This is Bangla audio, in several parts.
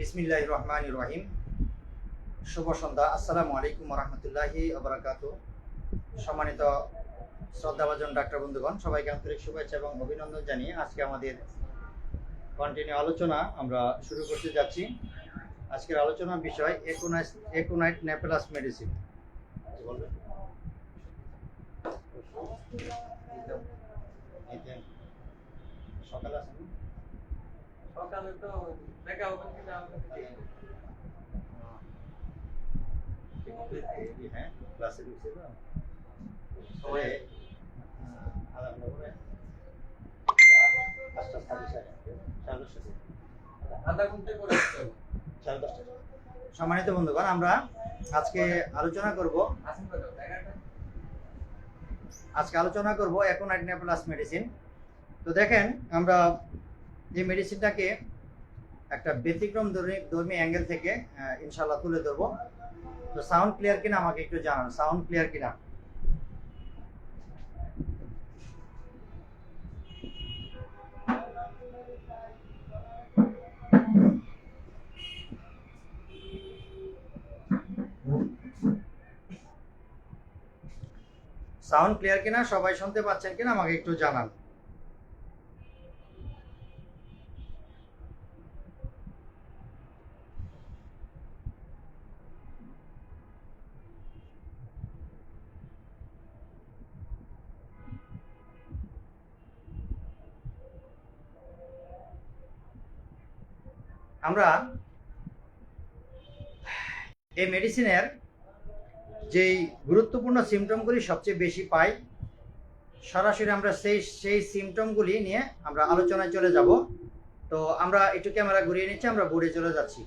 বিসমিল্লাহির রহমানির রহিম। শুভ সন্ধ্যা। আসসালামু আলাইকুম রহমতুল্লাহি ওবারাকাতু। সম্মানিত শ্রদ্ধাভাজন ডাক্তার বন্ধুগণ, সবাইকে আন্তরিক শুভেচ্ছা এবং অভিনন্দন জানিয়ে আজকে আমাদের কন্টিনিউ আলোচনা আমরা শুরু করতে যাচ্ছি। আজকের আলোচনার বিষয় একোনাইট নেপেলাস মেডিসিন। বলবেন সকালে আসেন? সকালে তো দেখা হবে কিনা হ্যাঁ, ক্লাসে ঢুকছে তো সবাই আলাদা করে আধা ঘন্টা করে সম্মানিত বন্ধুগণ, আমরা আজকে আলোচনা করব একোনাইট নেপেলাস মেডিসিন। তো দেখেন, আমরা এই মেডিসিনটাকে একটা ব্যতিক্রম ধর্মী অ্যাঙ্গেল থেকে ইনশাআল্লাহ তুলে ধরবো। তো সাউন্ড ক্লিয়ার কিনা আমাকে একটু জানান, সাউন্ড ক্লিয়ার কিনা। সাউন্ড ক্লিয়ার কিনা, সবাই শুনতে পাচ্ছেন কিনা আমাকে একটু জানান। আমরা এই মেডিসিনের যেই গুরুত্বপূর্ণ সিমটমগুলি সবচেয়ে বেশি পাই, সরাসরি আমরা সেই সিমটমগুলি নিয়ে আমরা আলোচনায় চলে যাব। তো আমরা একটু ক্যামেরা ঘুরিয়ে নিচ্ছি, আমরা বোর্ডে চলে যাচ্ছি।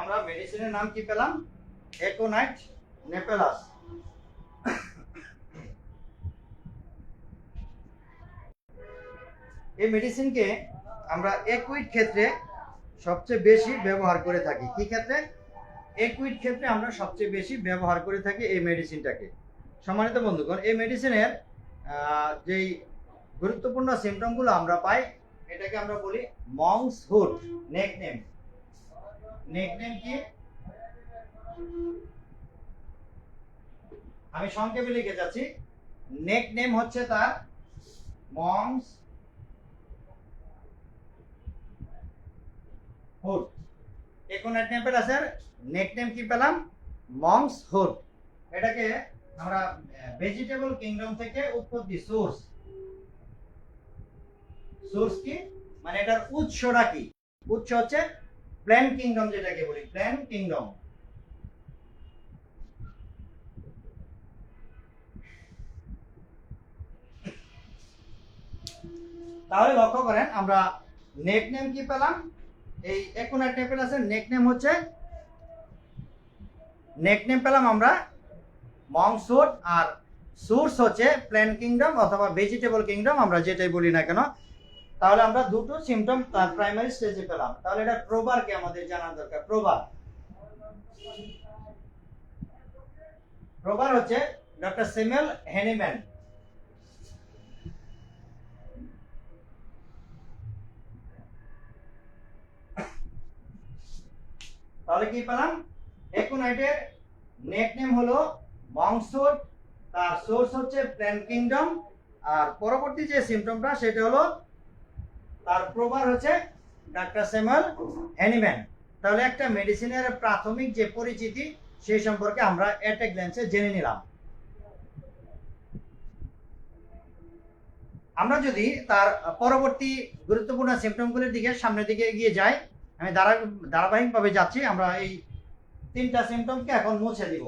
আমরা মেডিসিনের নাম কি পেলাম? একোনাইট নেপেলাস। এই মেডিসিনকে আমরা একুইড ক্ষেত্রে সবচেয়ে বেশি ব্যবহার করে থাকি। কি ক্ষেত্রে? একুইড ক্ষেত্রে আমরা সবচেয়ে বেশি ব্যবহার করে থাকি এই মেডিসিনটাকে। সম্মানিত বন্ধুগণ, এই মেডিসিনের যেই গুরুত্বপূর্ণ সিমটমগুলো আমরা পাই, এটাকে আমরা বলি মংস হুড। নেকনেম কি? আমি সংক্ষেপে লিখে যাচ্ছি। নেকনেম হচ্ছে তার মংস হুড। একোনাইট নেপেলাসের নেকনেম কি পেলাম? Monks hood. এটাকে আমরা ভেজিটেবল কিংডম থেকে উৎপত্তি, সোর্স কি মানে এটার উৎসটা কি? উৎস হচ্ছে প্ল্যান্ট কিংডম, যেটাকে বলি প্ল্যান্ট কিংডম। তাহলে লক্ষ্য করেন, আমরা নেকনেম কি পেলাম? এই একোনাইট নেপেলাসের নেকনেম পেলাম আমরা মংস হুড, আর সোর্স হচ্ছে প্ল্যান্ট কিংডম অথবা ভেজিটেবল কিংডম, আমরা যেটাই বলি না কেন। তাহলে আমরা দুটো সিমটম তার প্রাইমারি স্টেজে পেলাম। তাহলে এটা প্রোবার কি আমাদের জানা দরকার। প্রোবার হচ্ছে ডক্টর স্যামুয়েল হ্যানিম্যান। তাহলে কি পেলাম? একোনাইটের নেকনেম হলো মংস হুড, তার সোর্স হচ্ছে প্ল্যান্ট কিংডম, আর পরবর্তী যে সিমটমটা সেটা হলো তার প্রোবার হচ্ছে ডাক্তার স্যামুয়েল হ্যানিম্যান। তাহলে একটা মেডিসিনের প্রাথমিক যে পরিচিতি সেই সম্পর্কে আমরা এট এ গ্ল্যান্সে জেনে নিলাম। আমরা যদি তার পরবর্তী গুরুত্বপূর্ণ সিমটমগুলির দিকে সামনের দিকে এগিয়ে যাই, আমি ধারাবাহিকভাবে যাচ্ছি। আমরা এই তিনটা সিমটমকে এখন মুছে দিব।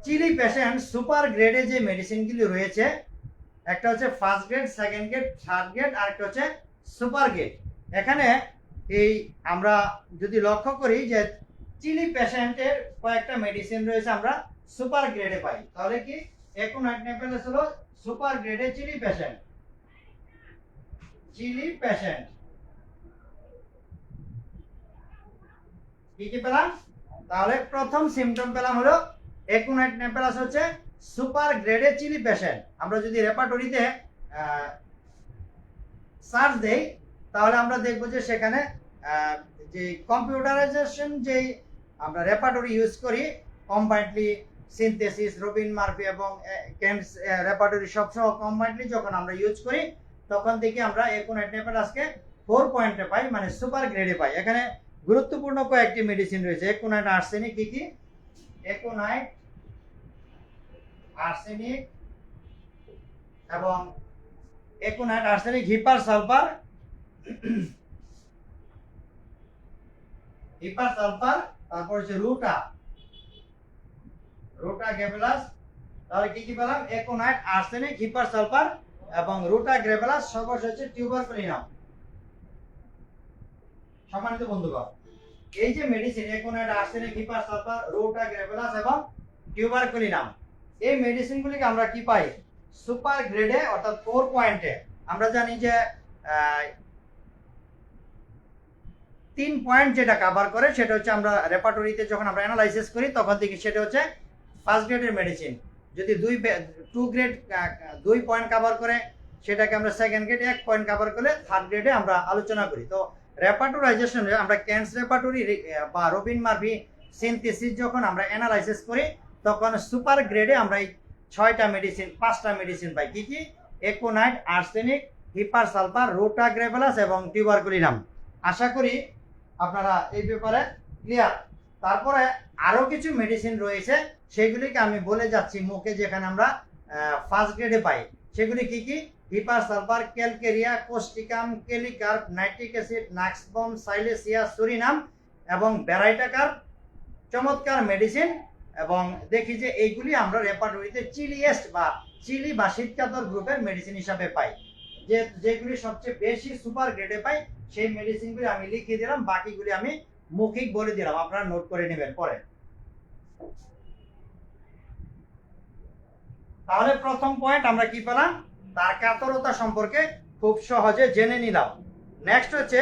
চিলি পেশেন্ট সুপার গ্রেডে যে মেডিসিনগুলি রয়েছে, একটা হচ্ছে first grade, second grade, third grade, আর একটা হচ্ছে সুপার গ্রেড। এখানে এই আমরা যদি লক্ষ্য করি যে চিলি পেশেন্টের কয়েকটা মেডিসিন রয়েছে আমরা সুপার গ্রেডে পাই, তাহলে কি একুনাইট নেপেলাস হলো সুপার গ্রেডে চিলি পেশেন্ট। কি কি পেলাম? তাহলে প্রথম সিমটম পেলাম হলো একুনাইট নেপেলাস হচ্ছে সুপার গ্রেডে চিলি পেশেন্ট। আমরা যদি রেপার্টরিতে সার্চ দেই তাহলে আমরা দেখব যে সেখানে যে কম্পিউটারাইজেশন যে আমরা রেপার্টরি ইউজ করি কম্বাইন্ডলি সিনথেসিস, রবিন মার্ফি এবং কেমস রেপার্টরি সব সহ কম্বাইন্ডলি যখন আমরা ইউজ করি তখন থেকে আমরা একুনাইট নেপেলাসকে 4 পয়েন্টে পাই, মানে সুপার গ্রেডে পাই। এখানে গুরুত্বপূর্ণ কয়েকটি মেডিসিন রয়েছে। একুনাইট আর্সেনিক, কি কি? একুনাইট আর্সেনিক এবং একুনাইট আর্সেনিক হিপার সালফার, তারপর হচ্ছে রুটা গ্রেভেলাস। তাহলে কি কি পেলাম? একুনাইট আর্সেনিক, হিপার সালফার এবং রুটা গ্রেভেলাস, সর্বশেষ হচ্ছে টিউবারকুলিনাম। সম্মানিত বন্ধুগণ, এই যে মেডিসিন একুনাইট আর্সেনিক, হিপার সালফার, রুটা গ্রেভেলাস এবং টিউবারকুলিনাম, এই মেডিসিনগুলিকে আমরা কি পাই? সুপার গ্রেডে অর্থাৎ 4 পয়েন্টে। আমরা জানি যে 3 পয়েন্ট যেটা কভার করে সেটা হচ্ছে আমরা রেপার্টরিতে যখন আমরা অ্যানালাইসিস করি তখন থেকে সেটা হচ্ছে ফার্স্ট গ্রেডের মেডিসিন। যদি 2 গ্রেড 2 পয়েন্ট কভার করে সেটাকে আমরা সেকেন্ড গ্রেড, 1 পয়েন্ট কভার করলে থার্ড গ্রেডে আমরা আলোচনা করি। তো রেপার্টরাইজেশনে আমরা ক্যান্স রেপার্টরি বা রবিন মার্ফি সিনথেসিস যখন আমরা অ্যানালাইসিস করি তখন সুপার গ্রেডে আমরা এই 5টা মেডিসিন পাই। কি কি? একুনাইট আর্সেনিক, হিপার সালফার, রুটা গ্রেভেলাস এবং টিউবারকুলিনাম। আশা করি আপনারা এই ব্যাপারে ক্লিয়ার। তারপরে আরো কিছু মেডিসিন রয়েছে, সেগুলিকে আমি বলে যাচ্ছি মুখে, যেখানে আমরা ফার্স্ট গ্রেডে পাই। সেগুলি কি কি? Hepar sulphur, calcarea, causticum, kali carb, nitric acid, nux vom, silicea, সুরিনাম এবং ব্যারাইটাকার্প। চমৎকার মেডিসিন। এবং দেখি যে এইগুলি আমরা রেপার্টরিতে চিলি বা শীতকাতর গ্রুপের মেডিসিন হিসাবে পাই। যেগুলি সবচেয়ে বেশি সুপার গ্রেডে পাই সেই মেডিসিনগুলি আমি লিখে দিলাম, বাকিগুলি আমি মৌখিক বলে দিলাম, আপনারা নোট করে নেবেন পরে। তাহলে প্রথম পয়েন্ট আমরা কি পেলাম? তার কাতরতা সম্পর্কে খুব সহজে জেনে নিলাম। নেক্সট হচ্ছে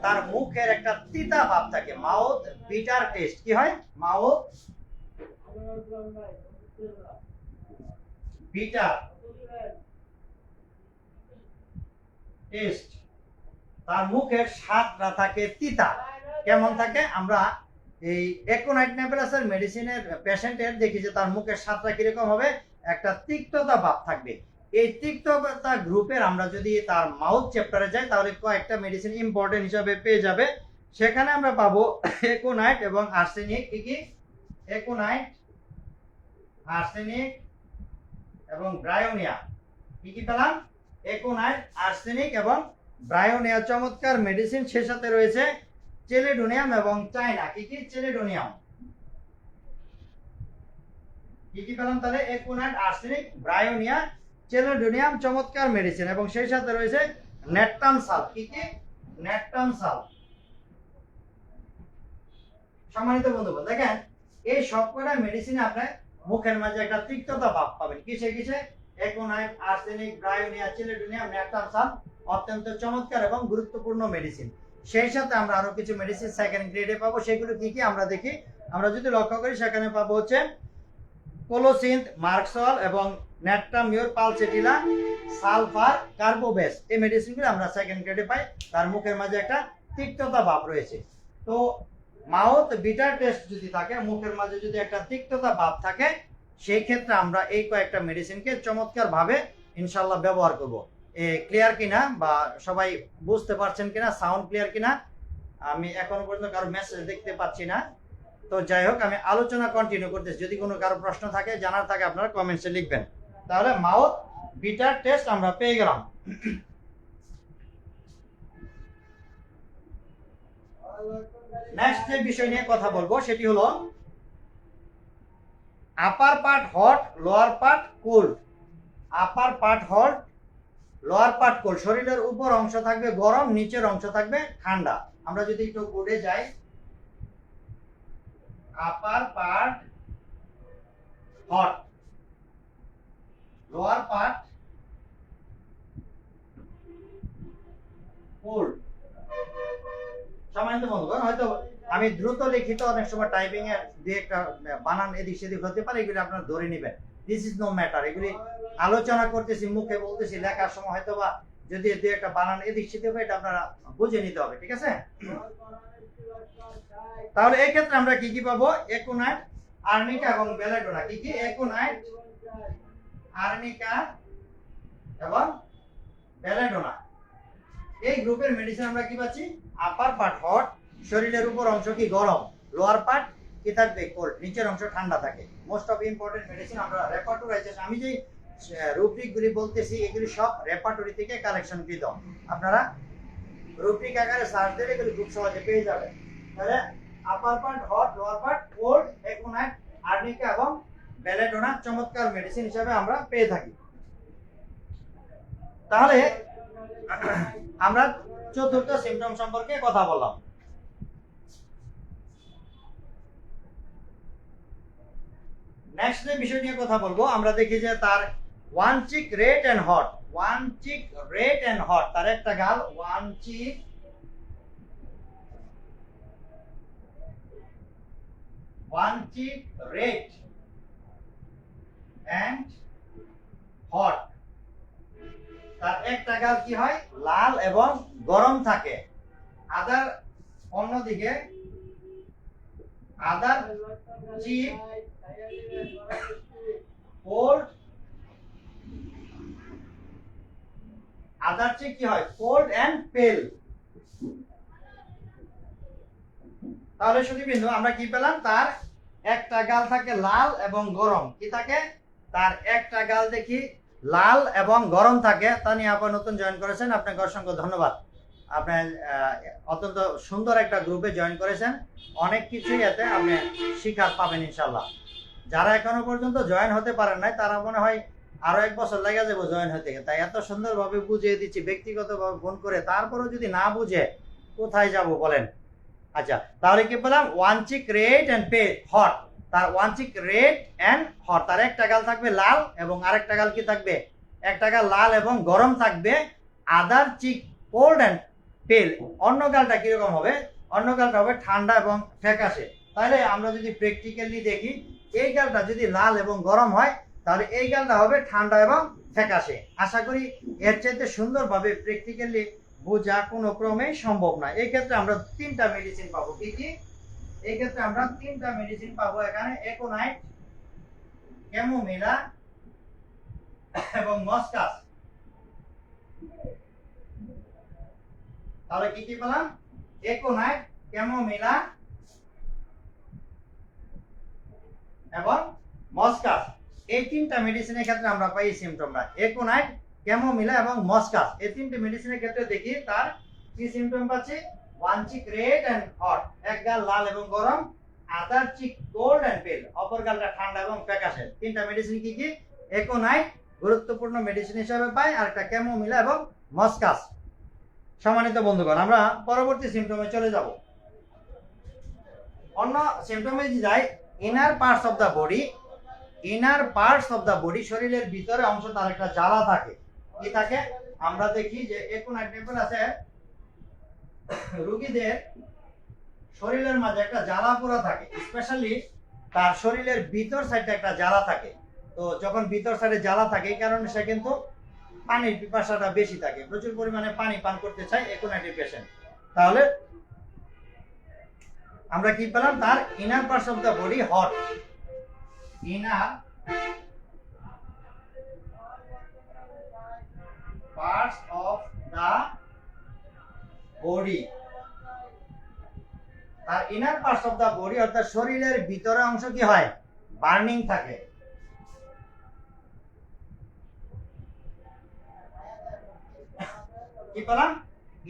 তার মুখের একটা তিতা ভাব থাকে, মাউথ বিটার টেস্ট। কি হয়? Mouth bitter test. তার মুখের স্বাদটা থাকে তিতা। কেমন থাকে? আমরা এই একুনাইট নেপেলাসের মেডিসিনের পেশেন্টের দেখি যে তার মুখের স্বাদটা কিরকম হবে? একটা তিক্ততা ভাব থাকবে। এই তিক্ততা গ্রুপের আমরা যদি তার মাউথ চ্যাপ্টারে যাই তাহলে কয়েকটা মেডিসিন ইম্পর্টেন্ট হিসাবে পেয়ে যাবে। সেখানে আমরা পাবো একুনাইট এবং আর্সেনিক। কি কি? একুনাইট, আর্সেনিক এবং ব্রায়োনিয়া। কি কি পেলাম? একুনাইট, আর্সেনিক এবং ব্রায়োনিয়া, চমৎকার মেডিসিন। সে সাথে রয়েছে চেলিডোনিয়াম এবং চায়না। কি কি? চেলিডোনিয়াম। কি কি পেলাম তাহলে? একুনাইট, আর্সেনিক, ব্রায়োনিয়া, চেলিডোনিয়াম, চমৎকার মেডিসিন। এবং সেই সাথে রয়েছে নেট্টাম সাল্ফ। কি কি? নেট্টাম সাল্ফ। সম্মানিত বন্ধুগণ, দেখেন এই সবকটা মেডিসিনে আপনি মুখের মাঝে একটা তিক্ততা ভাব পাবেন। কিসে কিসে? একুনাইট, আর্সেনিক, ব্রায়োনিয়া, চেলিডোনিয়াম, নেট্টাম সাল্ফ। অত্যন্ত চমৎকার এবং গুরুত্বপূর্ণ মেডিসিন। সেই সাথে আমরা আরো কিছু মেডিসিন সেকেন্ড গ্রেডে পাবো। সেগুলো কি কি আমরা দেখি। আমরা যদি লক্ষ্য করি সেখানে পাবো হচ্ছে কোলোসিন্থ, মার্কসল এবং নেট্টামিউর, পালসেটিলা, সালফার, কার্বোবেস। এই মেডিসিনগুলো আমরা সেকেন্ড গ্রেডে পাই। তার মুখের মাঝে একটা তিক্ততা ভাব রয়েছে। তো মাউথ বিটার টেস্ট যদি থাকে, মুখের মাঝে যদি একটা তিক্ততা ভাব থাকে, সেই ক্ষেত্রে আমরা এই কয়েকটা মেডিসিনকে চমৎকার ভাবে ইনশাল্লাহ ব্যবহার করব। ক্লিয়ার কিনা বা সবাই বুঝতে পারছেন কিনা, সাউন্ড ক্লিয়ার কিনা? আমি এখনো পর্যন্ত কারো মেসেজ দেখতে পাচ্ছি না। তো যাই হোক, আমি আলোচনা কন্টিনিউ করতেছি। যদি কোনো কারো প্রশ্ন থাকে, জানার থাকে, আপনারা কমেন্টসে লিখবেন। তাহলে মাউথ বিটার টেস্ট আমরা পেয়ে গেলাম। নেক্সট যে বিষয় নিয়ে কথা বলবো সেটি হলো আপার part hot, lower part cold. আপার part hot, lower part cold. শরীরের উপর অংশ থাকবে গরম, নিচের অংশ থাকবে ঠান্ডা। আমরা যদি একটু বোর্ডে যাই, আপার part hot, lower part cold. সম্মানিত বন্ধুগণ, হয়তো আমি দ্রুত লিখিত, অনেক সময় টাইপিং এর দিয়ে একটা বানান এদিক সেদিক হতে পারে, এগুলি আপনারা ধরে নেবেন। This is no matter. এগুলি আলোচনা করতেছি, মুখে বলতেছি, লেখার সময় হয়তো বা যদি দুই একটা বানান এদিক সেদিক হয়, এটা আপনারা বুঝে নিতে হবে, ঠিক আছে? তাহলে এই ক্ষেত্রে আমরা কি কি পাবো? একুনাইট, আর্নিকা এবং বেলেডোনা। কি কি? একুনাইট, আর্নিকা এবং বেলেডোনা। এই গ্রুপের মেডিসিন আমরা কি পাচ্ছি? আপার পার্ট হট, শরীরের উপর অংশ কি গরম, লোয়ার পার্ট কি থাকবে? কোল্ড, নিচের অংশ ঠান্ডা থাকে। মোস্ট অফ ইম্পর্টেন্ট মেডিসিন আমরা রেপার্টরাইজেশন, আমি যে রুব্রিকগুলি বলতেছি এগুলি সব রেপার্টরি থেকে কালেকশনকৃত। আপনারা রুব্রিক আকারে সার্চ দিলে এগুলি খুব সহজে পেয়ে যাবেন। তাহলে upper part hot, lower part cold, aconite, arnica এবং বেলেডোনা চমৎকার মেডিসিন হিসেবে আমরা পেয়ে থাকি। তাহলে আমরা চতুর্থ সিম্পটম সম্পর্কে কথা বললাম। নেক্সট যে বিষয় নিয়ে কথা বলবো, আমরা দেখি যে তার one cheek red and hot, one cheek red and hot, তার একটা গাল one cheek red and hot, তার একটা গাল কি হয়? লাল এবং গরম থাকে। আদার অন্যদিকে আদার চিক কোল্ড, আদার চিক কি হয়? কোল্ড এন্ড পেল। তাহলে সুধীবৃন্দ, আমরা কি পেলাম? তার একটা গাল থাকে লাল এবং গরম। কি থাকে? তার একটা গাল দেখি লাল এবং গরম থাকে। তা নিয়ে আপনি নতুন জয়েন করেছেন, আপনাকে অসংখ্য ধন্যবাদ। আপনি অত্যন্ত সুন্দর একটা গ্রুপে জয়েন করেছেন, অনেক কিছুই এতে আপনি শিক্ষা পাবেন ইনশাল্লাহ। যারা এখনো পর্যন্ত জয়েন হতে পারেন নাই, তারা মনে হয় আরো 1 বছর লেগে যাবে জয়েন হতে। তাই এত সুন্দরভাবে বুঝিয়ে দিচ্ছি ব্যক্তিগতভাবে ফোন করে, তারপরেও যদি না বুঝে কোথায় যাব বলেন? আচ্ছা, তাহলে কি পেলাম? One cheek red and hot, তার one cheek red and hot, তার একটা গাল থাকবে লাল এবং আরেকটা গাল কি থাকবে? একটা গাল লাল এবং গরম থাকবে। আদার চিক কোল্ড এন্ড পেল, অন্য গালটা কিরকম হবে? অন্য গালটা হবে ঠান্ডা এবং ফ্যাকাশে। তাহলে আমরা যদি প্র্যাকটিক্যালি দেখি, এই গালটা যদি লাল এবং গরম হয়, তাহলে এই গালটা হবে ঠান্ডা এবং ফ্যাকাশে। আশা করি এর চাইতে সুন্দরভাবে প্র্যাকটিক্যালি বোঝা কোনো ক্রমেই সম্ভব না। এই ক্ষেত্রে আমরা 3টা মেডিসিন পাবো। কি কি? এই ক্ষেত্রে আমরা 3টা মেডিসিন পাবো এখানে, একুনাইট, ক্যামোমিলা এবং মসকাস। তাহলে কি কি পেলাম? একুনাইট, ক্যামোমিলা এবং মসকাস। এই 3টা মেডিসিনের ক্ষেত্রে আমরা পাই সিম্পটমটা। একুনাইট, ক্যামোমিলা এবং মসকাস, এই 3টে মেডিসিনের ক্ষেত্রে দেখি তার কি সিম্পটম পাচ্ছি? One cheek red and hot, এক গাল লাল এবং গরম। আদার চিক কোল্ড এন্ড পেল, অপর গালটা ঠান্ডা এবং ফ্যাকাশে। 3টা মেডিসিন কি কি? একুনাইট গুরুত্বপূর্ণ মেডিসিন হিসেবে পাই, আর একটা ক্যামোমিলা এবং মসকাস। সম্মানিত বন্ধুগণ, আমরা পরবর্তী সিম্পটমে চলে যাব। অন্য সিম্পটমে যাই, inner parts of the body, inner parts of the body, শরীরের ভিতরে অংশ তার একটা জ্বালা থাকে। কি থাকে? আমরা দেখি যে একুনাইট টেম্পল আছে, রোগীদের শরীরের মাঝে একটা জ্বালা পোড়া থাকে, স্পেশালি তার শরীরের ভিতর সাইডে একটা জ্বালা থাকে। তো যখন ভিতর সাইডে জ্বালা থাকে, এই কারণে সে কিন্তু পানির পিপাসাটা বেশি থাকে, প্রচুর পরিমাণে পানি পান করতে চায় একুনাইটিস পেশেন্ট। তাহলে আমরা কি পেলাম? তার inner parts of the body hot, inner parts of the body, তার inner parts of the body অর্থাৎ শরীরের ভিতরে অংশ কি হয়? বার্নিং থাকে। কি পেলাম?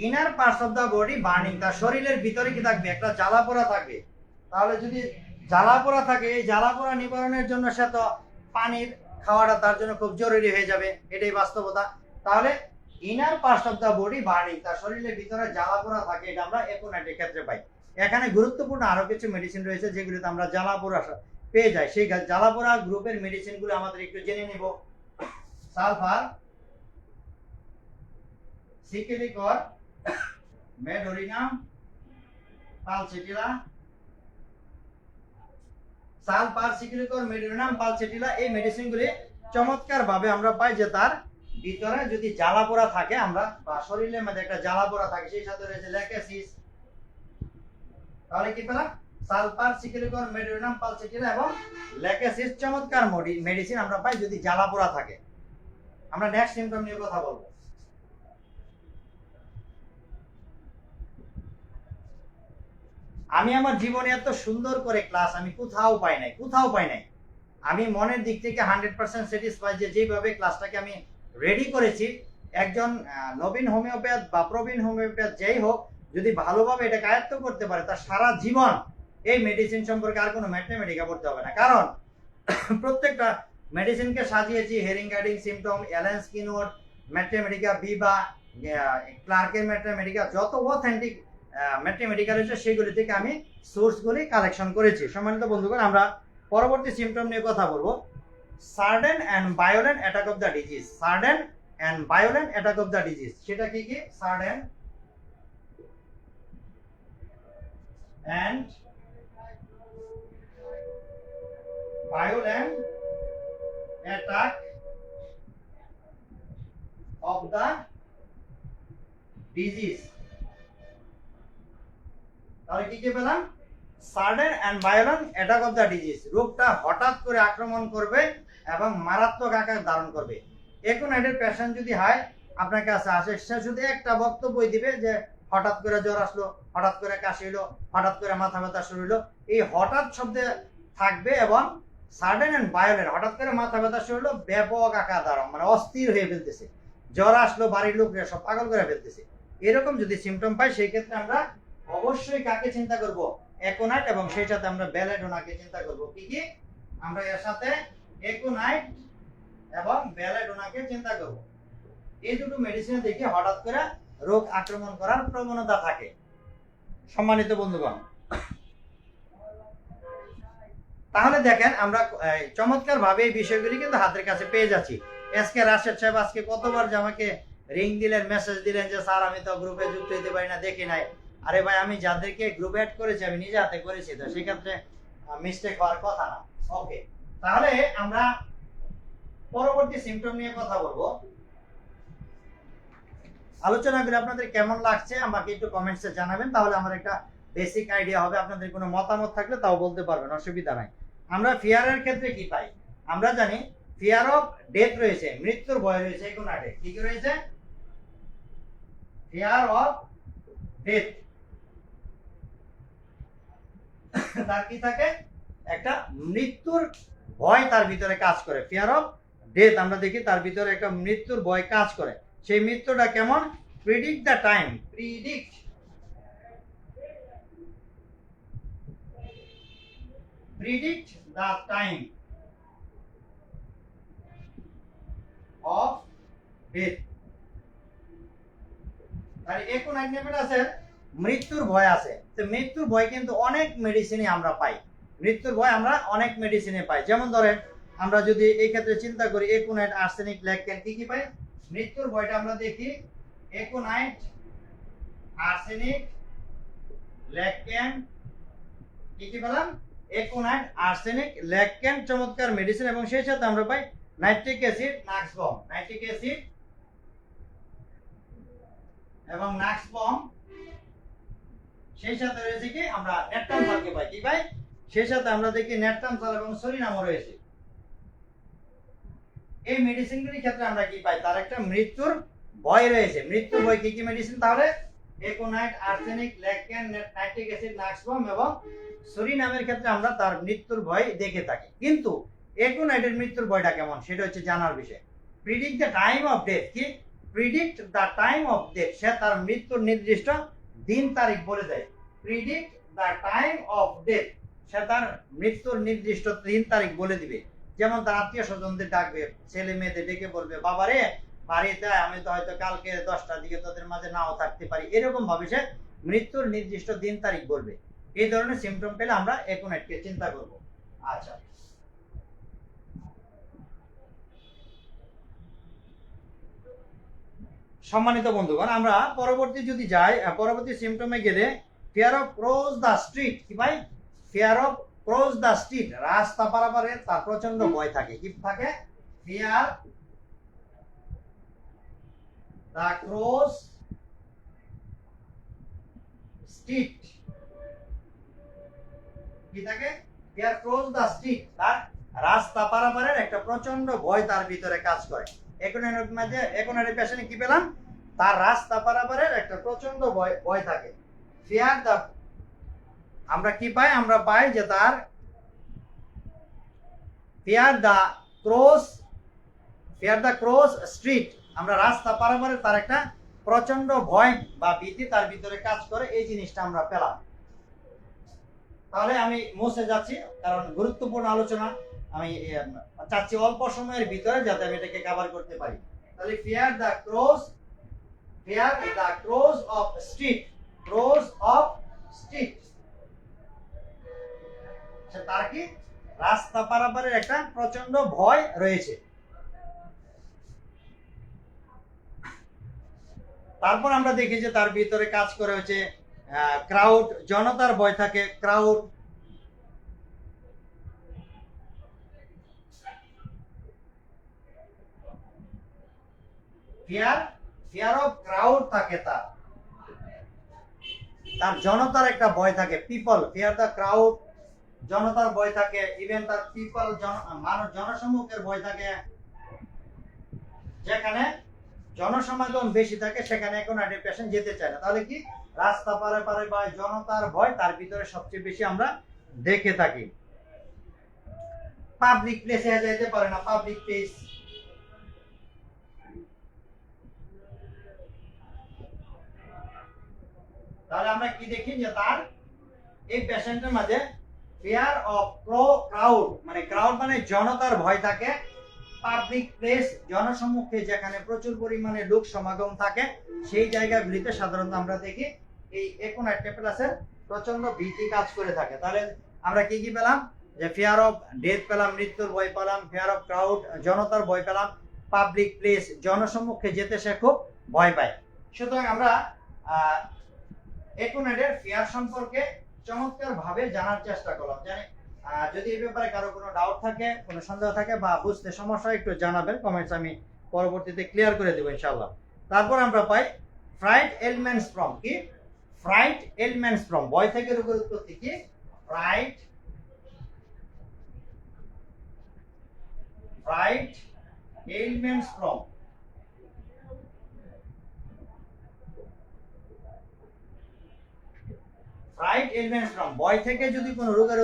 Inner parts of the body burning, তার শরীরের ভিতরে কি থাকবে? একটা জ্বালা পোড়া থাকবে। তাহলে যদি জ্বালা পোড়া থাকে, এই জ্বালা পোড়া নিবারণের জন্য সে তো পানির খাওয়াটা তার জন্য খুব জরুরি হয়ে যাবে, এটাই বাস্তবতা। তাহলে inner part of the body burning, তার শরীরের ভিতরে জ্বালা পোড়া থাকে, এটা আমরা অ্যাকোনাইটের ক্ষেত্রে পাই। এখানে গুরুত্বপূর্ণ আরো কিছু মেডিসিন রয়েছে যেগুলোতে আমরা জ্বালা পোড়া পেয়ে যাই। সেই জ্বালা পোড়া গ্রুপের মেডিসিনগুলো আমাদের একটু জেনে নিব। Sulphur, সিকেলিকর, medorrhinum, pulsatilla. Sulphur, সিকেলিকর, medorrhinum, pulsatilla এই মেডিসিনগুলি চমৎকার ভাবে আমরা পাই যে তার ভিতরে যদি জ্বালা পোড়া থাকে আমরা বা শরীরের মধ্যে একটা জ্বালা পোড়া থাকে, সেই সাথে রয়েছে ল্যাকেসিস। তাহলে কি পেলাম? সালফার, সিকেলিকর, মেডোরিনাম, পালসেটিলা এবং ল্যাকেসিস চমৎকার মেডিসিন আমরা পাই যদি জ্বালা পোড়া থাকে। আমরা নেক্সট সিম্পটম নিয়ে কথা বলবো। আমি আমার জীবনে এত সুন্দর করে ক্লাস আমি কোথাও পাই নাই। আমি মনের দিক থেকে 100% স্যাটিসফাই যে যেভাবে ক্লাসটাকে আমি রেডি করেছি, একজন নবীন হোমিওপ্যাথ বা প্রবীণ হোমিওপ্যাথ যেই হোক যদি ভালোভাবে এটা আয়ত্ত করতে পারে তার সারা জীবন এই মেডিসিন সম্পর্কে আর কোনো ম্যাথমেটিকা পড়তে হবে না। কারণ প্রত্যেকটা মেডিসিনকে সাজিয়েছি হেরিং গাইডিং সিম্পটম, অ্যালেন স্কিনওয়ার্ড, ম্যাথমেটিকা, বিবা, ক্লার্কের ম্যাথমেটিকা, যত অথেন্টিক ম্যাথমেটিকা রয়েছে সেগুলি থেকে আমি সোর্সগুলি কালেকশন করেছি। সম্মানিত বন্ধুগণ, আমরা পরবর্তী সিম্পটম নিয়ে কথা বলবো। Sudden and violent attack of the disease. Sudden and violent attack of the disease, সেটা কি কি? Sudden and violent attack of the disease। তাহলে কি কি পেলাম? Sudden and violent attack of the disease, রোগটা হঠাৎ করে আক্রমণ করবে এবং মারাত্মক আকার ধারণ করবে। অ্যাকুনাইটের পেশেন্ট যদি হয় আপনার কাছে আসে, সে শুধু একটা বক্তব্যই দিবে যে হঠাৎ করে জ্বর আসলো, হঠাৎ করে কাশি হলো, হঠাৎ করে মাথা ব্যথা শুরু হলো। এই হঠাৎ শব্দে থাকবে এবং সাডেন অ্যান্ড ভায়োলেন্ট, হঠাৎ করে মাথা ব্যথা শুরু হলো, ব্যাপক আকার ধারণ, মানে অস্থির হয়ে ফেলতেছে, জ্বর আসলো, বাড়ির লোক সব পাগল করে ফেলতেছে। এরকম যদি সিম্পটম পাই সেই ক্ষেত্রে আমরা অবশ্যই কাকে চিন্তা করব? অ্যাকুনাইট, এবং সেই সাথে আমরা বেলেডোনাকে চিন্তা করব। কি কি? আমরা এর সাথে অ্যাকুনাইট এবং বেলেডোনাকে চিন্তা করব। এই দুটো মেডিসিন দেখে হঠাৎ করে রোগ আক্রমণ করার প্রবণতা থাকে। সম্মানিত বন্ধুগণ, তাহলে দেখেন আমরা চমৎকার ভাবে এই বিষয়গুলি কিন্তু হাতের কাছে পেয়ে যাচ্ছি। এসকে রাশেদ সাহেব আজকে কতবার যে আমাকে রিং দিলেন, মেসেজ দিলেন যে স্যার আমি তো গ্রুপে যুক্ত হতে পারি না, দেখি নাই। আরে ভাই, আমি যাদেরকে গ্রুপে অ্যাড করেছি আমি নিজে হাতে করেছি, তো সেক্ষেত্রে মিস্টেক হওয়ার কথা না। ওকে, তাহলে আমরা পরবর্তী সিম্পটম নিয়ে কথা বলবো। আলোচনাগুলো আপনাদের কেমন লাগছে আমাকে একটু কমেন্টসে জানাবেন, তাহলে আমার একটা বেসিক আইডিয়া হবে। আপনাদের কোনো মতামত থাকলে তাও বলতে পারবেন, অসুবিধা নাই। আমরা ফিয়ারের ক্ষেত্রে কি পাই? আমরা জানি ফিয়ার অফ ডেথ রয়েছে, মৃত্যুর ভয় রয়েছে। এগুনাটে কি কি রয়েছে? ফিয়ার অফ ডেথ, তার কি থাকে? একটা মৃত্যুর ভয় তার ভিতরে কাজ করে। ফিয়ার অফ ডেথ আমরা দেখি তার ভিতরে একটা মৃত্যুর ভয় কাজ করে। সেই মৃত্যুটা কেমন? Predict the time, predict the time of death। আর এখন আইনেমেন্ট আছে মৃত্যুর ভয় আছে। তো মৃত্যুর ভয় কিন্তু অনেক মেডিসিনে আমরা পাই। মৃত্যুর ভয় আমরা অনেক মেডিসিনে পাই। যেমন ধরেন আমরা যদি এই ক্ষেত্রে চিন্তা করি, একুনাইট, আর্সেনিক, ল্যাককেন, কি কি পাই? মৃত্যুর ভয়টা আমরা দেখি একুনাইট, আর্সেনিক, ল্যাককেন, কি কি পেলাম? একুনাইট, আর্সেনিক, ল্যাককেন চমৎকার মেডিসিন, এবং সেই সাথে আমরা পাই নাইট্রিক অ্যাসিড, নাক্সবম, নাইট্রিক অ্যাসিড এবং নাক্সবম। সেই সাথে রয়েছে কি? আমরা নেট্রামসালকে পাই। কি পাই? সেই সাথে আমরা দেখি নেট্রামসাল এবং সরিনামও রয়েছে। এই মেডিসিনগুলির ক্ষেত্রে আমরা কি পাই? তার একটা মৃত্যুর ভয় রয়েছে। মৃত্যুর ভয় কি কি মেডিসিন? তাহলে একুনাইট, আর্সেনিক, ল্যাককেন, নাইট্রিক অ্যাসিড, নাক্সবম এবং সরিনামের ক্ষেত্রে আমরা তার মৃত্যুর ভয় দেখে থাকি। কিন্তু একুনাইটের মৃত্যুর ভয়টা কেমন সেটা হচ্ছে জানার বিষয়। Predict the time of death, কি? Predict the time of death, সে তার মৃত্যুর নির্দিষ্ট দিন তারিখ বলে দেয়। Predict the time of death, সে তার মৃত্যুর নির্দিষ্ট দিন তারিখ বলে দিবে। যেমন তার আত্মীয় স্বজনদের ডাকবে, ছেলে মেয়েদের ডেকে বলবে, বাবারে বাড়িতে আমি তো হয়তো কালকে 10টার দিকে তোদের মাঝে নাও থাকতে পারি, এরকম ভাবে সে মৃত্যুর নির্দিষ্ট দিন তারিখ বলবে। এই ধরনের সিমটম পেলে আমরা একোনাইটকে চিন্তা করব। আচ্ছা, সম্মানিত বন্ধুগণ, আমরা পরবর্তী যদি যাই, পরবর্তী সিমটমে গেলে fear of cross the street. কি ভাই? Fear of cross the street, রাস্তা পারাপারে তার প্রচন্ড ভয় থাকে। কি থাকে? Fear the cross street. কি থাকে? ফিয়ার ক্রস দ্য স্ট্রিট, তার রাস্তা পারাপারের একটা প্রচন্ড ভয় তার ভিতরে কাজ করে। একোনারি পেশেন্টে কি পেলাম? তার রাস্তা পারাপারের একটা প্রচন্ড ভয় থাকে। ফিয়ার দ্য, আমরা কি পাই? আমরা পাই যে তার ফিয়ার দ্য ক্রস স্ট্রিট, আমরা রাস্তা পারাপারের তার একটা প্রচন্ড ভয় বা ভীতি তার ভিতরে কাজ করে, এই জিনিসটা আমরা পেলাম। তাহলে আমি মুছে যাচ্ছি, কারণ গুরুত্বপূর্ণ আলোচনা, আমি চাচ্ছি অল্প সময়ের ভিতরে যাতে আমি এটাকে কভার করতে পারি। তাহলে fear the cross of street, cross of street, তার কি? রাস্তা পারাপারের একটা প্রচন্ড ভয় রয়েছে। তারপর আমরা দেখি যে তার ভিতরে কাজ করে হচ্ছে ক্রাউড, জনতার ভয় থাকে। ক্রাউড, ফিয়ার অফ ক্রাউড থাকে, তার জনতার একটা ভয় থাকে। পিপল, ফিয়ার দ্য ক্রাউড, জনতার ভয় থাকে। ইভেন তার পিপল, মানুষ, জনসমুখের ভয় থাকে। যেখানে জনসমাগম বেশি থাকে সেখানে একোনাইটেড পেশেন্ট যেতে চায় না। তাহলে কি? রাস্তা পারে বা জনতার ভয় তার ভিতরে সবচেয়ে বেশি আমরা দেখে থাকি। পাবলিক প্লেসে যেতে পারে না, পাবলিক প্লেস। তাহলে আমরা কি দেখি যে তার এই পেশেন্টের মাঝে ফিয়ার অফ ক্রাউড, মানে ক্রাউড মানে জনতার ভয় থাকে। পাবলিক প্লেস, জনসম্মুখে যেখানে প্রচুর পরিমাণে লোক সমাগম থাকে সেই জায়গাগুলিতে সাধারণত আমরা দেখি এই একোনাইটেড প্লাসের প্রচন্ড ভীতি কাজ করে থাকে। তাহলে আমরা কি কি পেলাম? যে ফিয়ার অফ ডেথ পেলাম, মৃত্যুর ভয় পেলাম। ফিয়ার অফ ক্রাউড, জনতার ভয় পেলাম। পাবলিক প্লেস, জনসম্মুখে যেতে সে খুব ভয় পায়। সুতরাং আমরা একোনাইটেড ফিয়ার সম্পর্কে চমৎকার ভাবে জানার চেষ্টা করলাম। জানি যদি এই ব্যাপারে কারো কোনো ডাউট থাকে, কোনো সন্দেহ থাকে বা বুঝতে সমস্যা, একটু জানাবেন কমেন্টস, আমি পরবর্তীতে ক্লিয়ার করে দেবো ইনশাআল্লাহ। তারপর আমরা পাই ফ্রাইট এলিমেন্টস ফ্রম। কি? ফ্রাইট এলিমেন্টস ফ্রম, ভয় থেকে রোগের উৎপত্তি। কি? Fruit elements from. Fruit elements from, ভয় থেকে যদি কোনো রোগের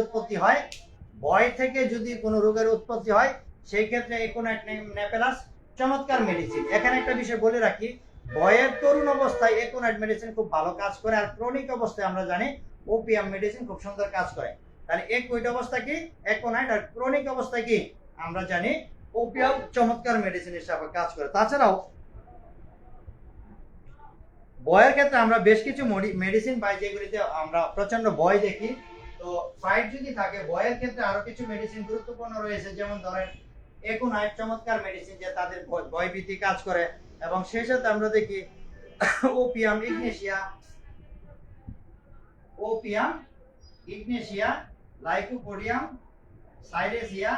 উৎপত্তি হয়, সেই ক্ষেত্রে একোনাইট নেপেলাস চমৎকার মেডিসিন। এখানে একটা বিষয় বলে রাখি, ভয়ের তরুণ অবস্থায় একোনাইট মেডিসিন খুব ভালো কাজ করে, আর ক্রনিক অবস্থায় আমরা জানি ওপিয়াম মেডিসিন খুব সুন্দর কাজ করে। তাহলে একুইট অবস্থা কি? একোনাইট, আর ক্রনিক অবস্থা কি? আমরা জানি ওপিয়াম চমৎকার মেডিসিন হিসাবে কাজ করে। তাছাড়াও ভয়ের ক্ষেত্রে আমরা বেশ কিছু মেডিসিন পাই যেগুলিতে আমরা প্রচন্ড ভয় দেখি। তো ফ্রাইট যদি থাকে, ভয়ের ক্ষেত্রে আরো কিছু মেডিসিন গুরুত্বপূর্ণ রয়েছে, যেমন ধরেন একোনাইট চমৎকার মেডিসিন, যে তাদের ভয়ভীতি কাজ করে। এবং সেই সাথে আমরা দেখি ওপিয়াম ইগনেশিয়া, লাইকোপোডিয়াম, সাইলেসিয়া,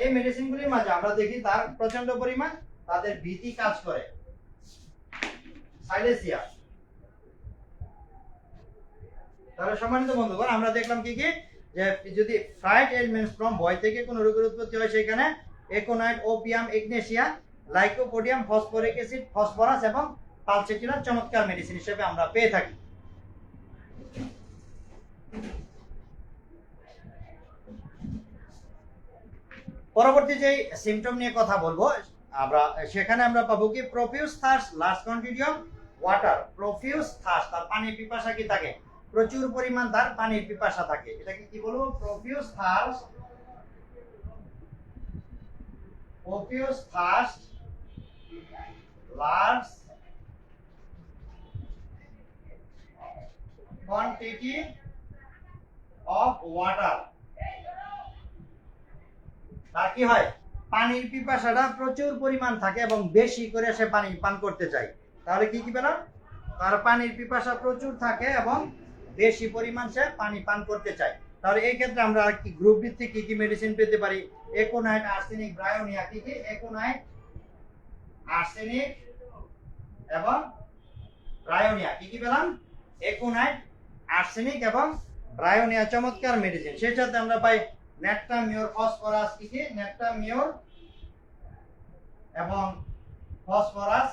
এই মেডিসিনগুলির মাঝে আমরা দেখি তার প্রচন্ড পরিমাণ তাদের ভীতি কাজ করে। সাইলেসিয়া। তাহলে সম্মানিত বন্ধুগণ, আমরা দেখলাম কি কি, যে যদি ফ্রাইট এলিমেন্টস ফ্রম, ভয় থেকে কোনো রোগের উৎপত্তি হয়, সেখানে aconite, opium, Ignatia, lycopodium, phosphoric acid, phosphorus এবং পালসেটিনাস চমৎকার মেডিসিন হিসেবে আমরা পেয়ে থাকি। পরবর্তী যে সিমটম নিয়ে কথা বলবো আমরা, সেখানে আমরা পাবো কি? Profuse thirst, large quantity of water. Profuse thirst, তার পানির পিপাসা কি থাকে? প্রচুর পরিমাণ তার পানির পিপাসা থাকে। এটাকে কি বলবো? Profuse thirst profuse thirst, large quantity of water. তার কি হয়, পানির পিপাসাটা প্রচুর পরিমাণ থাকে এবং বেশি করে সে পানি পান করতে চায়। তাহলে কি কি পেলাম, তার পানির পিপাসা প্রচুর থাকে এবং বেশি পরিমাণ সে পানি পান করতে চায়। তাহলে এই ক্ষেত্রে আমরা কি গ্রুপ ভিত্তিক কি কি মেডিসিন পেতে পারি? Aconite, arsenic, Bryonia. কি কি? একোনাইট, আর্সেনিক এবং ব্রায়োনিয়া। কি কি পেলাম? একোনাইট, আর্সেনিক এবং ব্রায়োনিয়া, চমৎকার মেডিসিন। সেই সাথে আমরা পাই নেট্টামিওর, ফসফরাস। কি কি? নেট্টামিওর এবং ফসফরাস।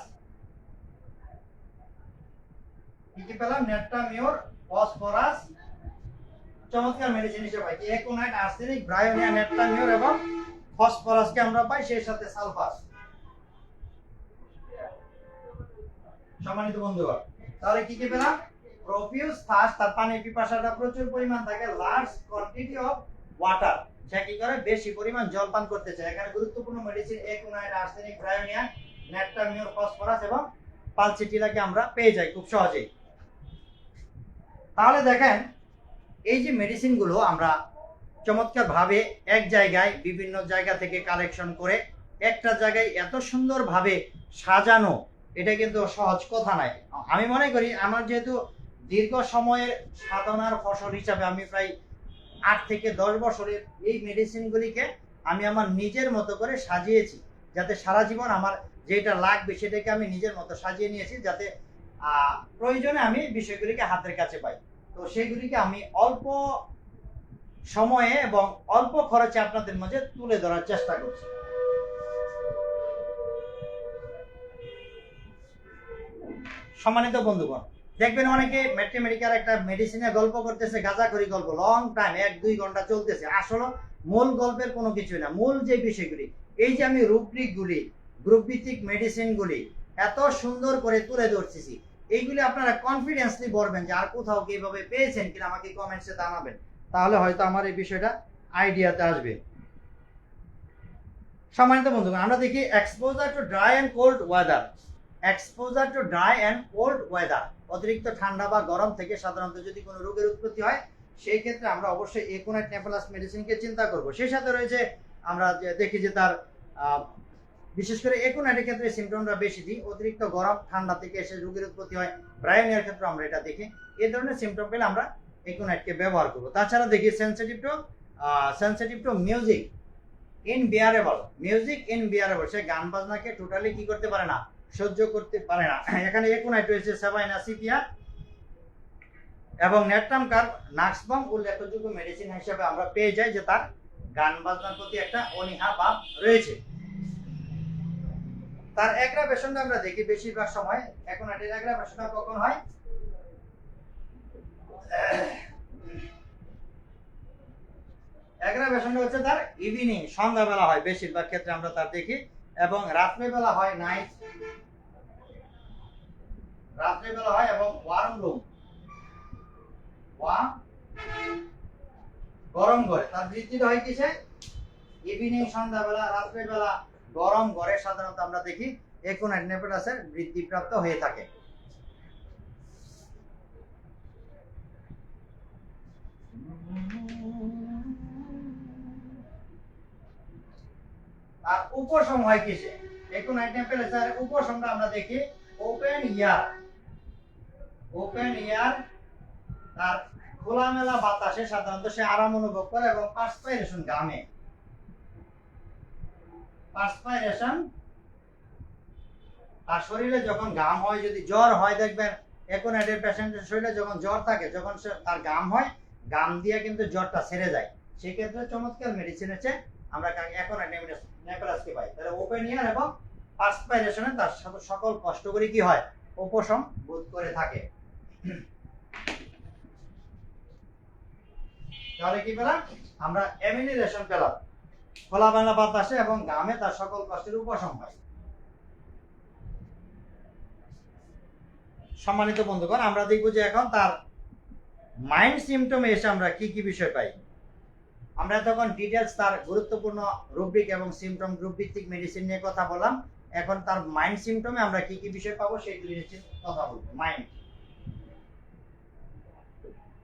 কি কি পেলাম? নেট্টামিওর, ফসফরাস, চমৎকার মেডিসিন হিসেবে পাই। একোনাইট, আর্সেনিক, ব্রায়োনিয়া, নেট্টামিওর এবং ফসফরাসকে আমরা পাই, সেই সাথে সালফার। সম্মানিত বন্ধুগণ, তাহলে কি কি পেলাম? প্রফিউজ থার্স্ট, তার পানির পিপাসাটা প্রচুর পরিমাণ থাকে। লার্জ কোয়ান্টিটি অফ ওয়াটার, সে কি করে? বেশি পরিমাণ জল পান করতে চায়। এখানে গুরুত্বপূর্ণ medicine aconite, arsenic, bryonia, natrum mur, phosphorus এবং পালসিটিলাকে আমরা পেয়ে যাই খুব সহজেই। তাহলে দেখেন, এই যে মেডিসিনগুলো আমরা চমৎকার ভাবে এক জায়গায় বিভিন্ন জায়গা থেকে কালেকশন করে একটা জায়গায় এত সুন্দরভাবে সাজানো, এটা কিন্তু সহজ কথা নয়। আমি মনে করি আমার যেহেতু দীর্ঘ সময়ের সাধনার ফসল হিসাবে আমি প্রায় 8 থেকে 10 বছরের এই মেডিসিনগুলিকে আমি আমার নিজের মতো করে সাজিয়েছি, যাতে সারা জীবন আমার যেটা লাগবে সেটাকে আমি নিজের মতো সাজিয়ে নিয়েছি, যাতে প্রয়োজনে আমি বিষয়গুলিকে হাতের কাছে পাই। তো সেগুলিকে আমি অল্প সময়ে এবং অল্প খরচে আপনাদের মাঝে তুলে ধরার চেষ্টা করছি। সম্মানিত বন্ধুগণ, দেখবেন অনেকে ম্যাথমেটিক্যাল একটা মেডিসিনের গল্প করতেছে, গাঁজাখড়ি গল্প, লং টাইম 1-2 ঘন্টা চলতেছে। আসলে মূল গল্পের কোনো কিছু না। মূল যে বিষয়গুলি, এই যে আমি রুব্রিকগুলি, গ্রুপ ভিত্তিক মেডিসিনগুলি এত সুন্দর করে তুলে ধরতেছি, এইগুলি আপনারা কনফিডেন্সলি বলবেন যে আর কোথাও কি এইভাবে পেয়েছেন কিনা, আমাকে কমেন্টসে জানাবেন। তাহলে হয়তো আমার এই বিষয়টা আইডিয়াতে আসবে। সম্মানিত বন্ধুগণ, আমরা দেখি exposure to dry and cold weather. Exposure to dry and cold weather, অতিরিক্ত ঠান্ডা বা গরম থেকে সাধারণত যদি কোনো রোগের উৎপত্তি হয়, সেই ক্ষেত্রে আমরা অবশ্যই একোনাইট নেপোলাস মেডিসিনকে চিন্তা করব। সেই সাথে রয়েছে আমরা দেখি যে তার বিশেষ করে একোনাইটের ক্ষেত্রে সিমটমটা বেশি দিই, অতিরিক্ত গরম ঠান্ডা থেকে এসে রোগের উৎপত্তি হয়। ব্রায়োনিয়ার ক্ষেত্রে আমরা এটা দেখি। এই ধরনের সিমটম পেলে আমরা একোনাইটকে ব্যবহার করব। তাছাড়া দেখি সেনসিটিভ টু মিউজিক ইনবিয়ারেবল। মিউজিক ইনবিয়ারেবল, সে গান বাজনাকে টোটালি কি করতে পারে না, সহ্য করতে পারে না। এখানে একোনাইট রয়েছে সেভাইনা সিপিয়া এবং নেট্রাম কার্ব, নাক্সবাম উল্লেখযোগ্য মেডিসিন হিসেবে আমরা পেয়ে যাই যে তার গান বাজনার প্রতি একটা অনীহা ভাব রয়েছে। তার অ্যাগ্রাভেশনটা আমরা দেখি বেশিরভাগ সময় একোনাইটের অ্যাগ্রাভেশনটা কখন হয়? অ্যাগ্রাভেশনটা হচ্ছে তার ইভিনিং, সন্ধ্যাবেলা হয় বেশিরভাগ ক্ষেত্রে আমরা তার দেখি, এবং রাত্রেবেলা হয় নাইট, রাত্রেবেলা হয় এবং ওয়ার্ম রুম, গরম ঘরে তার বৃদ্ধিটা হয় কিসে? ইভিনিং, সন্ধ্যাবেলা, রাত্রেবেলা গরম ঘরে সাধারণত আমরা দেখি একোনাইট নেপোলাসের বৃদ্ধিপ্রাপ্ত হয়ে থাকে। আর উপশম হয় কিসে? একোনাইট নেপোলাসের উপশমটা আমরা দেখি ওপেন ইয়ার। ওপেন ইয়ার, তার খোলামেলা বাতাসে সাধারণত সে আরাম অনুভব করে এবং পার্সপাইরেশন, ঘামে, পার্সপাইরেশন। আর শরীরে যখন ঘাম হয়, যদি জ্বর হয়, দেখবেন একোনাইটের পেশেন্টের শরীরে যখন জ্বর থাকে, যখন তার ঘাম হয়, ঘাম দিয়ে কিন্তু জ্বরটা সেরে যায়। সেক্ষেত্রে চমৎকার মেডিসিন হচ্ছে আমরা একোনাইট নেপোলাসকে পাই। তাহলে ওপেন ইয়ার এবং পার্সপাইরেশনে তার সকল কষ্টগুলি কি হয়? উপশম বোধ করে থাকে। তাহলে কি পেলাম? আমরা এমিনেশন পেলাম, খোলামেলা বাতাসে এবং ঘামে তার সকল কষ্টের উপশম হয়। সম্মানিত বন্ধুগণ, আমরা দেখব যে এখন তার মাইন্ড সিমটমে এসে আমরা কি কি বিষয় পাই। আমরা তখন ডিটেলস তার গুরুত্বপূর্ণ রুব্রিক এবং সিমটম গ্রুপ ভিত্তিক মেডিসিন নিয়ে কথা বললাম। এখন তার মাইন্ড সিমটমে আমরা কি কি বিষয় পাবো সেইগুলি নিয়ে কথা বলবো। মাইন্ড,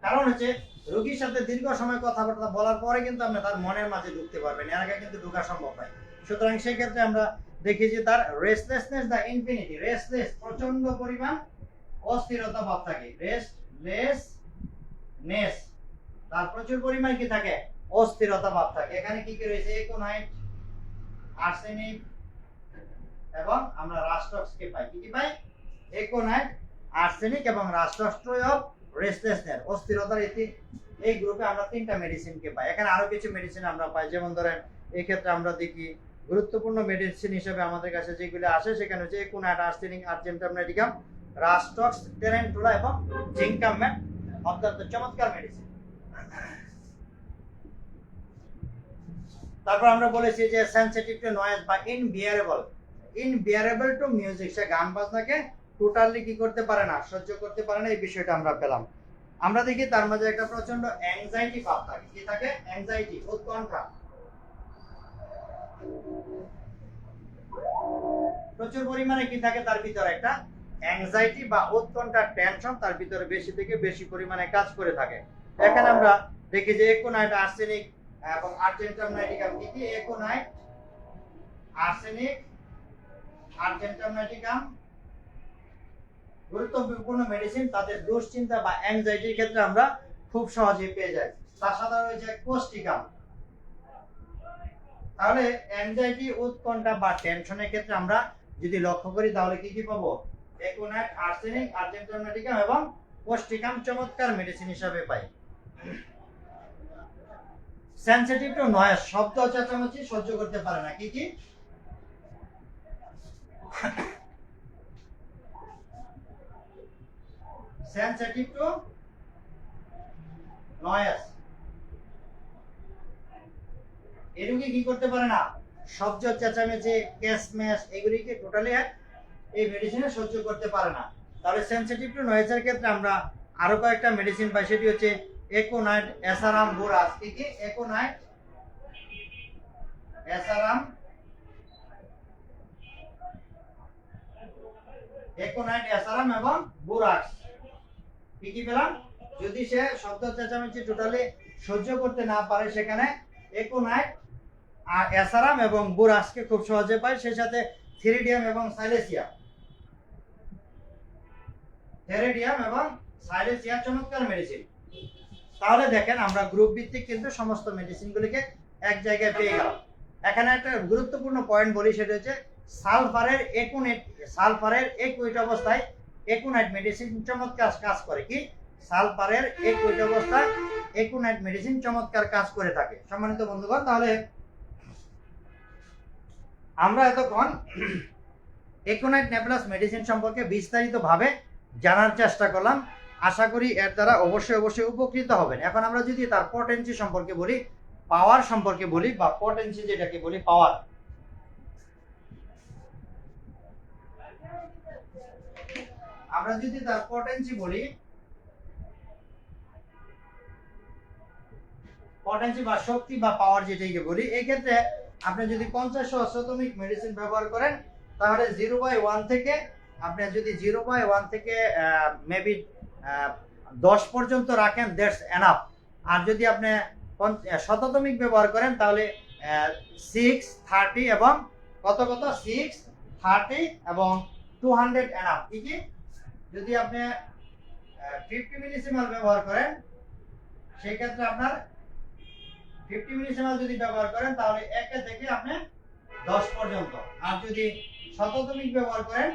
কারণ হচ্ছে রোগীর সাথে দীর্ঘ সময় কথাবার্তা বলার পরে কিন্তু আপনি তার মনের মাঝে ঢুকতে পারবেন, এর আগে কিন্তু ঢোকা সম্ভব নয়। সুতরাং সেই ক্ষেত্রে আমরা দেখি যে তার রেস্টলেসনেস দ্য ইনফিনিটি, রেস্টলেস প্রচন্ড পরিমাণ অস্থিরতা ভাব থাকে, রেস্টলেসনেস, তার প্রচুর পরিমাণ কি থাকে, অস্থিরতা ভাব থাকে। এখানে কি কি রয়েছে, একোনাইট, আর্সেনিক এবং আমরা রাস্টক্সকে পাই। কি কি পাই, একোনাইট, আর্সেনিক এবং রাস্টক্স অফ রেস্টলেসনেস, অস্থিরতার এই গ্রুপে আমরা তিনটা মেডিসিনকে পাই। এখানে আরো কিছু মেডিসিন আমরা পাই, যেমন ধরেন এই ক্ষেত্রে আমরা দেখি গুরুত্বপূর্ণ মেডিসিন হিসেবে আমাদের কাছে যেগুলো আসে সেখানে হচ্ছে একোনাইট, আর্সেনিক, আর্জেন্টাম নাইটিকাম, রাস্টক্স, টেরেন্টুলা এবং জিঙ্কামেট, অত্যন্ত চমৎকার মেডিসিন। তারপর আমরা বলেছি যে সেনসিটিভ টু নয়েজ বা ইনবিয়ারেবল টু মিউজিক, সে গান বাজনাকে টোটালি কি করতে পারে না, সহ্য করতে পারে না, এই বিষয়টা আমরা পেলাম। আমরা দেখি তার মাঝে একটা প্রচন্ড অ্যাংজাইটি ভাব থাকে। কি থাকে, অ্যাংজাইটি, উৎকণ্ঠা, প্রচুর পরিমাণে কি থাকে তার ভিতরে একটা অ্যাংজাইটি বা উৎকণ্ঠা, টেনশন তার ভিতরে বেশি থেকে বেশি পরিমাণে কাজ করে থাকে। এখানে আমরা দেখি যে একোনাইট, আর্সেনিক এবং আর্জেন্টাম নাইটিকাম, কি কি, একোনাইট, আর্সেনিক, আর্জেন্টাম নাইটিকাম গুরুত্বপূর্ণ মেডিসিন, তাদের দুশ্চিন্তা বা অ্যাংজাইটির ক্ষেত্রে আমরা খুব সহজেই পেয়ে যাই। তার সাথে রয়েছে কোস্টিকাম। তাহলে অ্যাংজাইটি, উৎকণ্ঠা বা টেনশনের ক্ষেত্রে আমরা যদি লক্ষ্য করি তাহলে কি কি পাবো, একোনাইট, আর্সেনিক, আর্জেন্টাম নাইটিকাম এবং কোস্টিকাম চমৎকার মেডিসিন হিসেবে পাই। সেনসিটিভ টু নয়েজ, শব্দ চেঁচামেচি সহ্য করতে পারে না। কি কি, সেনসিটিভ টু নয়েজ, এই রোগী কি করতে পারে না, শব্দ চেঁচামেচি, ক্যাশম্যাশ এগুলিকে টোটালি এই মেডিসিনে সহ্য করতে পারে না। তাহলে সেনসিটিভ টু নয়েজের ক্ষেত্রে আমরা আরো কয়েকটা মেডিসিন পাই, সেটি হচ্ছে একোনাইট, এসারাম, বোরাস। কি কি, একোনাইট, এসারাম, একোনাইট, এসারাম এবং বোরাক্স। কি কি পেলাম, যদি সে শব্দ চেঁচামেচি টোটালি সহ্য করতে না পারে সেখানে একোনাইট আর এসারাম এবং বোরাক্সকে খুব সহজে পাই। সেই সাথে থেরিডিয়াম এবং সাইলেসিয়া, থেরিডিয়াম এবং সাইলেসিয়া চমৎকার মেডিসিন। তাহলে দেখেন আমরা গ্রুপ ভিত্তিক কিন্তু সমস্ত মেডিসিনগুলিকে এক জায়গায় পেয়ে গেলাম। এখানে একটা গুরুত্বপূর্ণ পয়েন্ট বলি, সেটা হচ্ছে সালফারের একুইট অবস্থায় একোনাইট মেডিসিন চমৎকার কাজ করে। কি, সালফারের একুইট অবস্থায় একোনাইট মেডিসিন চমৎকার কাজ করে থাকে। সম্মানিত বন্ধুগণ, তাহলে আমরা এতক্ষণ একোনাইট নেবুলাস মেডিসিন সম্পর্কে বিস্তারিতভাবে জানার চেষ্টা করলাম। আশা করি এর দ্বারা অবশ্যই উপকৃত হবেন। এখন আমরা যদি তার পটেন্সি সম্পর্কে বলি, পাওয়ার সম্পর্কে বলি, বা পটেন্সি যেটাকে বলি পাওয়ার, আমরা যদি তার পটেন্সি বলি, পটেন্সি বা শক্তি বা পাওয়ার যেটাকে বলি, এই ক্ষেত্রে আপনি যদি 50 সহস্রতমিক মেডিসিন ব্যবহার করেন তাহলে 0/1 থেকে আপনি যদি 0/1 থেকে মেবি 10 পর্যন্ত রাখেন, দ্যাটস এনাফ। আর যদি আপনি শততমিক ব্যবহার করেন তাহলে 6, 30 এবং কত 6, 30 এবং 200 এনাফ। কি কি, যদি আপনি 50 মিলিসিমেল ব্যবহার করেন সেই ক্ষেত্রে আপনার 50 মিলিসিমেল যদি ব্যবহার করেন তাহলে 1 থেকে আপনি 10 পর্যন্ত। আর যদি শততমিক ব্যবহার করেন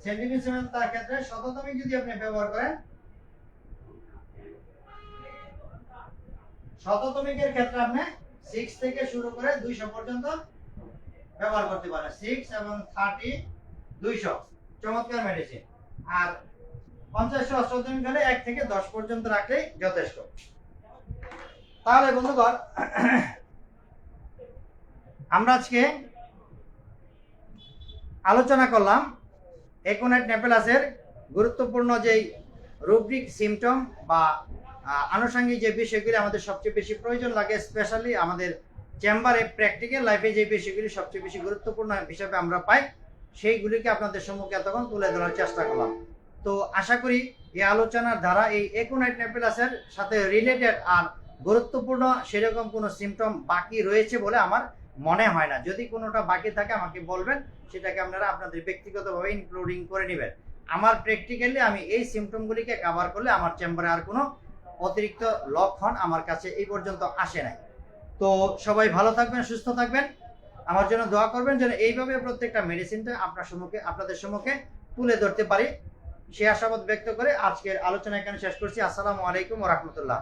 সেন্টিমিলিসিমেল, তার ক্ষেত্রে শততমিক যদি আপনি ব্যবহার করেন, শততমিকের ক্ষেত্রে আপনি 6 থেকে শুরু করে 200 পর্যন্ত ব্যবহার করতে পারেন। 6 এবং 30, 200 চমৎকার মেডিসিন। আর 50 সহস্রতমিক হলে 1 থেকে 10 পর্যন্ত রাখলেই যথেষ্ট। তাহলে বন্ধুগণ, আমরা আজকে আলোচনা করলাম একোনাইট নেবুলাসের গুরুত্বপূর্ণ যেই রুব্রিক সিমটম বা আনুষঙ্গিক যে বিষয়গুলি আমাদের সবচেয়ে বেশি প্রয়োজন লাগে, স্পেশালি আমাদের চেম্বারে প্র্যাকটিক্যাল লাইফে যে বিষয়গুলি সবচেয়ে বেশি গুরুত্বপূর্ণ হিসাবে আমরা পাই, সেইগুলিকে আপনাদের সম্মুখে এতক্ষণ তুলে ধরার চেষ্টা করলাম। তো আশা করি এই আলোচনার দ্বারা এই একুনাইট নেপিলাসের সাথে রিলেটেড আর গুরুত্বপূর্ণ সেরকম কোনো সিমটম বাকি রয়েছে বলে আমার মনে হয় না। যদি কোনোটা বাকি থাকে আমাকে বলবেন, সেটাকে আপনারা আপনাদের ব্যক্তিগতভাবে ইনক্লুডিং করে নেবেন। আমার প্র্যাকটিক্যালি আমি এই সিমটমগুলিকে কভার করলে আমার চেম্বারে আর কোনো অতিরিক্ত লক্ষণ আমার কাছে এই পর্যন্ত আসে নাই। তো সবাই ভালো থাকবেন, সুস্থ থাকবেন, আমার জন্য দোয়া করবেন যেন এইভাবে প্রত্যেকটা মেডিসিনটা আপনাদের সম্মুখে তুলে ধরতে পারি। সে আশাবাদ ব্যক্ত করে আজকের আলোচনা এখানে শেষ করছি। আসসালামু আলাইকুম ওয়া রাহমাতুল্লাহ।